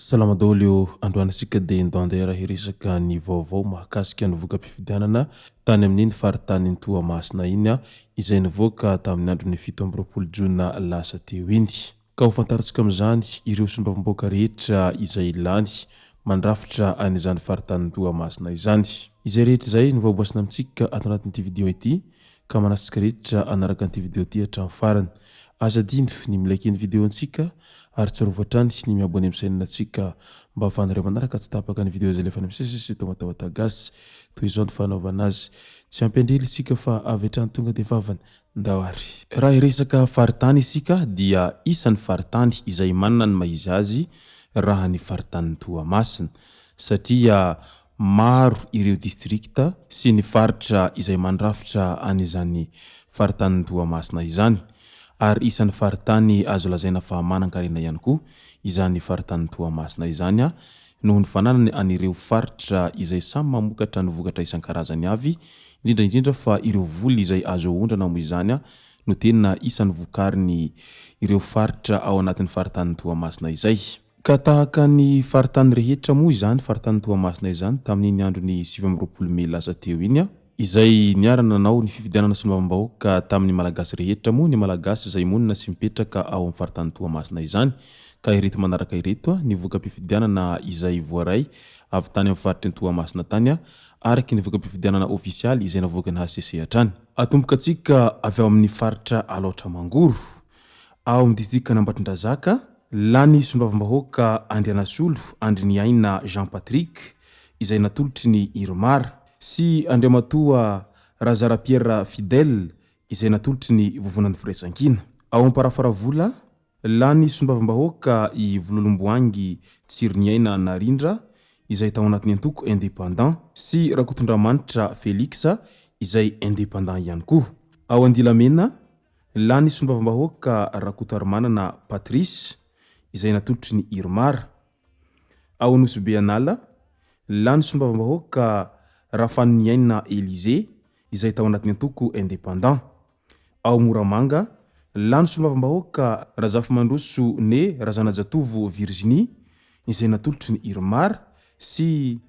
Salama daholo androanasika dia ndandeha hiresaka ny vaovao mahakasika ny voka-pifidianana tany amin'ny faritany ny Toamasina iny izay nivoaka tamin'ny andro ny 7 Jona lasa teo iny. Ka ho fantaritsika amin'izany ireo sombam-boaka rehetra izay ilany mandrafitra an'izany faritany ny Toamasina izany. Izay rehetra izay no vaoboasina amintsika ato anatin'ity video ity ka manasika rehetra anaraka an'ity video ity hatramin'ny farany. Aza dino ny milaiky ny video antsika ary tsarovatra ny ny miabony amin'ny chaîne-natsika mba ahafahanareo manaraka tsy tapaka ny video izay lefa misesy tao matahotagasy toy izao ny fanaovana azy. Tsy ampendrely isika fa avy hatrany tonga dia vavany ndahary. Raha hiresaka faritany isika dia isan'ny faritany izay manana ny maha-izy azy raha ny faritany Toamasina satria maro ireo distrikta sy ny faritra izay mandrafitra an'izany faritany Toamasina izany. Ary isan'ny faritany azo lazaina fa manan-karena ihany koa izany faritany Toamasina izany noho ny fananany an'ireo faritra izay samy mamokatra ny vokatra isan-karazany avy, indrindra fa ireo voly izay azo ondrana moa izany no tena isan'ny vokariny ireo faritra ao anatin'ny faritany Toamasina izay. Ka tahaka ny faritany rehetra moa izany faritany Toamasina izany tamin'ny andro ny 7 Mey lasa teo iny izay niarana nanao ny fifidianana sombam-bahoaka tamin'ny malagasy rehetra moa ny malagasy izay monina sy mipetraka ao amin'ny faritany Toamasina izany. Ka ireto manaraka ireto ny voka-pifidianana izay voaray avy tany amin'ny faritry ny Toamasina tany araky ny voka-pifidianana ofisialy izay navoaka ny HCC hatrany. Atomboka antsika avy ao amin'ny faritra Alaotra Mangoro ao amin'ny distrikana Ambatondrazaka lany sombam-bahoaka Andrianasolo Andriniaina Jean Patrick izay natolotry ny Irmar sy Andriamatoa Razara-Pierre Fidèle izay natolotry ny vovonan'ny firaisankina. Ao amin'ny Parafaravola lany sombam-bahoaka i Vololomboangy Tsiriniaina Narindra izay tao anatin'ny antoko indépendant sy Rakotondраmanitra Félix izay indépendant ihany koa. Ao Andilamena lany sombam-bahoaka Rakotoarimanana Patrice izay natolotry ny Irmar. Ao Nosy-Beanala lany sombam-bahoaka Rafaniaina Élysée izay tao anatin'ny antoko indépendant. Ao Moramanga lany sombam-bahoaka Razafimandroso ne Razanajatovo Virginie izay natolotry ny Irmar sy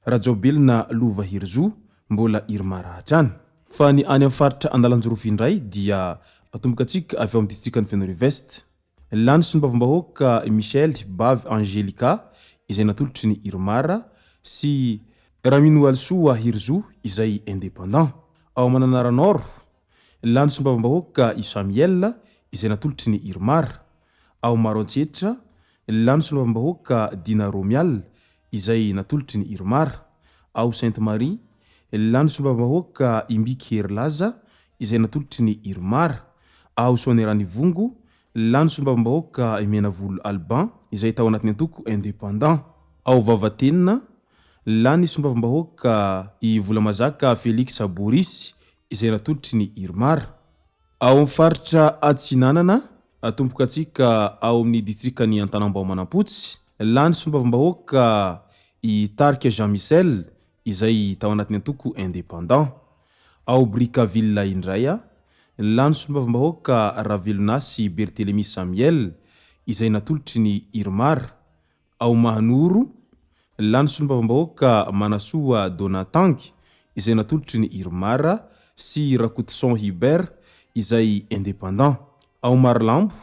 Rajaobelina Lovahirzo mbola Irmar hatrany. Fa ny any amin'ny faritra Andalanjorofy indray dia atomboka antsika avy ao amin'ny distrikany Fenorive-Est lany sombam-bahoaka Michel Bavy Angelica izay natolotry ny Irmar sy Ramino Alsoa Hirzo izay indépendant. Ao Mananara Nord lany sombam-bahoaka i Samuel izay natolotry ny Irmar. Ao Maroantsetra lany sombam-bahoaka Dina Romial izay natolotry ny Irmar. Ao Sainte-Marie lany sombam-bahoaka Imbiky Herlaza izay natolotry ny Irmar. Ao Soaneranivongo lany sombam-bahoaka Menavolo Alban izay tao anatin'ny antoko indépendant. Ao Vavatenina lany sombam-bahoaka i Volamazaka Félix Boris izay natolotry ny Irmar. Ao amin'ny faritra Atsinanana atomboka antsika ao amin'ny distrikany Antanambao-Manampotsy lany sombam-bahoaka i Tarika Jean Michel izay tao anatin'ny antoko indépendant. Ao Brickaville indray lany sombam-bahoaka Ravelonasy Berthelemy Samuel izay natolotry ny Irmar. Ao Mahanoro lany sombam-bahoaka Manasoa Donatang izay natolotry ny Irmar sy Rakotson Hubert izay indépendant. Ao Marlambo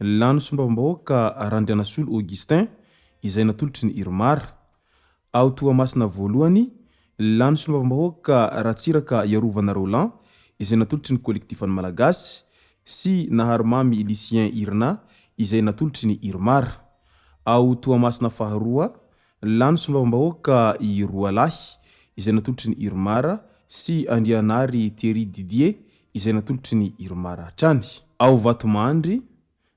lany sombam-bahoaka Randrianasolo Augustin izay natolotry ny Irmar. Ao Toamasina voalohany lany sombam-bahoaka Ratsiraka Iarovana Roland izay natolotry ny kolektifany malagasy sy Naharimamy Lucien Irna izay natolotry ny Irmar. Ao Toamasina faharoa lany sombam-bahoaka i Roalahy izay natolotry ny Irmar sy Andrianary Thierry Didier izay natolotry ny Irmar hatrany. Ao Vatomandry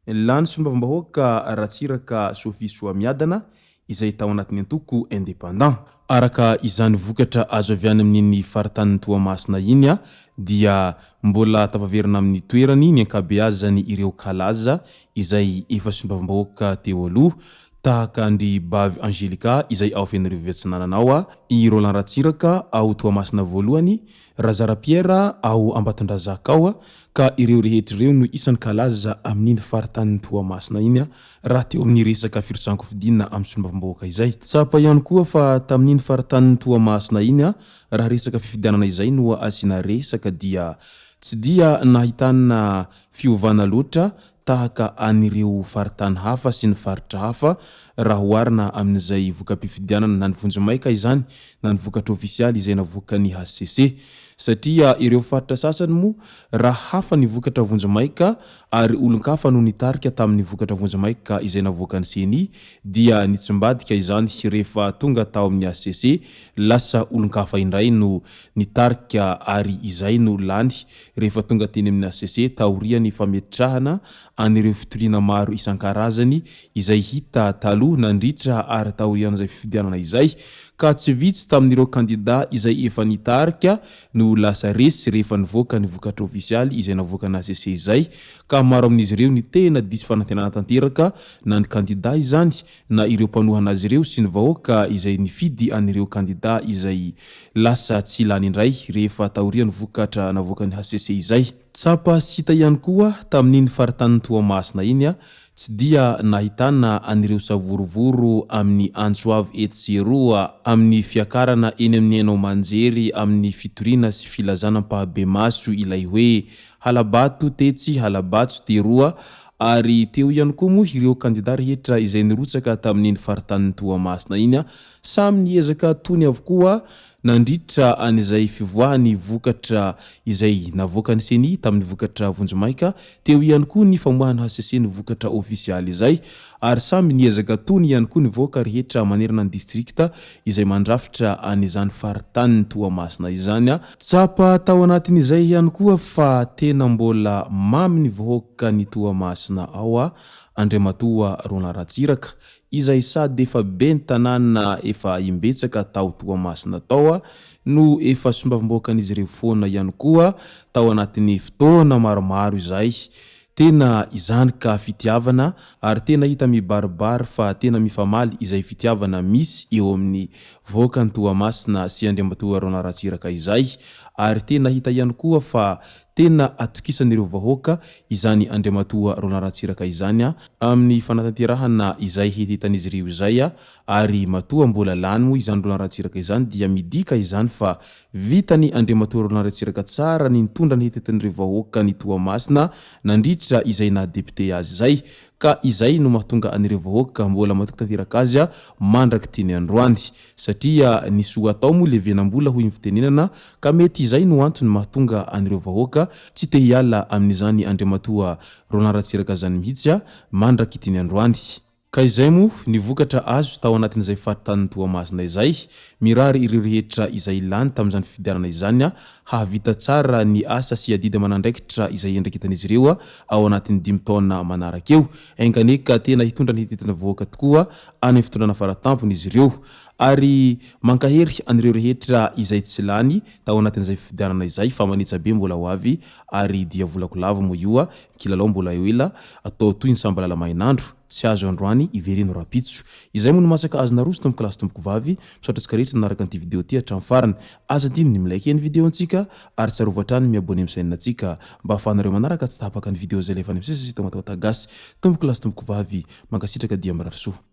lany sombam-bahoaka Ratsiraka Sophie Soamiadana izay tao anatin'ny antoko indépendant. araka izany vokatra azo avy any amin'ny faritany Toamasina iny dia mbola tafaverina amin'ny toerany ny ankabeazy zany ireo kalaza izay efa sombam-bahoaka teo aloha tahaka andry Bavy Angelika izay ao Fenirivo Vetsinananao i Roland Ratsiraka ao Toamasina voalohany, Razara Pierre ao Ambatondrazaka ao ka ireo rehetra ireo no isan'ny kalaza amin'ny faritany Toamasina iny raha teo amin'ny resaka firotsanko fidinina amin'ny sombam-bahoaka izay. Tsapa ihany koa fa tamin'ny faritany Toamasina iny raha resaka fifidianana izay no asina resaka dia tsy dia nahitana fiovana loatra tahaka anireo faritany hafa sy ny faritra hafa raha oharina amin'izay vokam-pifidianana na ny vonjomaika izany na ny vokatra ofisialy izay navoaka ny HCC satria ireo faritra sasany moa raha hafa ny vokatra vonjomaika ary olon-kafa no nitarika tamin'ny vokatra vonjomaika izay navoaka ny CNI dia nitsimbadika izany rehefa tonga tao amin'ny HCC lasa olon-kafa indray no nitarika ary izay no lany rehefa tonga teny amin'ny HCC taoriany fametrahana anireo fitoliana maro isan-karazany izay hita taloha nandritra ary taorian'izay fifidianana izay ka tsy vitsy tamin'ireo kandida izay efa nitarika no lasa resy rehefa nivoaka ny vokatra ofisialy izay navoaka ny HCC izay ka maro amin'izy ireo ny tena disy fanantenana tanteraka na ny kandida izany na ireo mpanohana azy ireo sy ny vahoaka izay nifidy anireo kandida izay lasa tsy lany indray rehefa taorian'ny vokatra navoaka ny HCC izay. Tsapa sita ihany koa tamin'iny faritany Toamasina iny tsy dia nahitana anireo savorovoro amin'ny Antsoavy Etseroa amin'ny fiakarana eny amin'ny Hainao Manjery amin'ny fitoriana sy filazanam-pahabe maso ilay hoe Halabato Tetsy Halabato Teroa ary teo ihany koa moa ireo kandida rehetra izay nirotsaka tamin'iny faritany Toamasina iny samy niezaka tony avokoa nandritra an'izay fivoahany vokatra izay navoaka ny CNI tamin'ny vokatra vonjomaika teo ihany koa ny famoahana HCC ny vokatra ofisialy izay ary samy niezaka tony ihany koa ny voaka rehetra manerana ny distrikta izay mandrafitra an'izany faritany Toamasina izany tsapa tao anatin'izay ihany koa fa tena mbola mamy ny vahoaka ny Toamasina ao Andriamatoa Roland Ratsiraka izay sady efa be ny tanàna efa imbetsaka tao Toamasina tao no efa sombam-bahoakan'izy ireo foana ihany koa tao anatin'ny fotoana maromaro izay tena izany ka fitiavana ary tena hita mibaribary fa tena mifamaly izay fitiavana misy eo amin'ny vahoakan'ny Toamasina sy Andriamatoa Roland Ratsiraka izay ary tena hita ihany koa fa tena atokisan'ireo vahoaka izany Andriamatoa Roland Ratsiraka izany amin'ny fanatanterahana izay hitan'izy ireo izay ary matoa mbola lany moa izany Roland Ratsiraka izany dia midika izany fa vitany Andriamatoa Roland Ratsiraka tsara ny nitondra ny hetetan'ireo vahoaka ny Toamasina nandritra izay na député azy izay ka izay no mahatonga anireo vahoaka mbola matoky tanteraka azy mandraky tiany androany satria nisoa atao moa levenam-bola hoy ny fitenenana ka mety izay no antony mahatonga anireo vahoaka tsy te hiala amin'izany Andriamatoa Roland Ratsiraka zany mihitsy mandraky tiany androany. Ka izay moa ny vokatra azo tao anatin'izay faritany Toamasina izay mirary ireo rehetra izay lany tamin'izany fifidianana izany hahavita tsara ny asa sy adidy aman'andraikitra izay endrika hitan'izy ireo ao anatin'ny 5 taona manaraka eo enganeka tena hitondra ny hetetana vahoaka tokoa any fitondrana faratampony izy ireo ary mankahery anireo rehetra izay tsy lany tao anatin'izay fifidianana izay fa manitsabe mbola ho avy ary dia volako lava moa io kilalao mbola eo ela atao toy ny sambalala mainandro tsy azo androany ivereno rapitso izay moa no masaka azona roso tompoko lasy tompoko vavy misaotra rehetra nanaraka an'ity video ty hatramin'ny farany aza diny ny milaiky ny video antsika ary tsarovatrany miabone amin'ny chaîne antsika mba ahafahanareo manaraka tsy tahapaka ny video zay lefa ny misesy tomatao tagasy tompoko lasy tompoko vavy mankasitraka dia mbarary soa.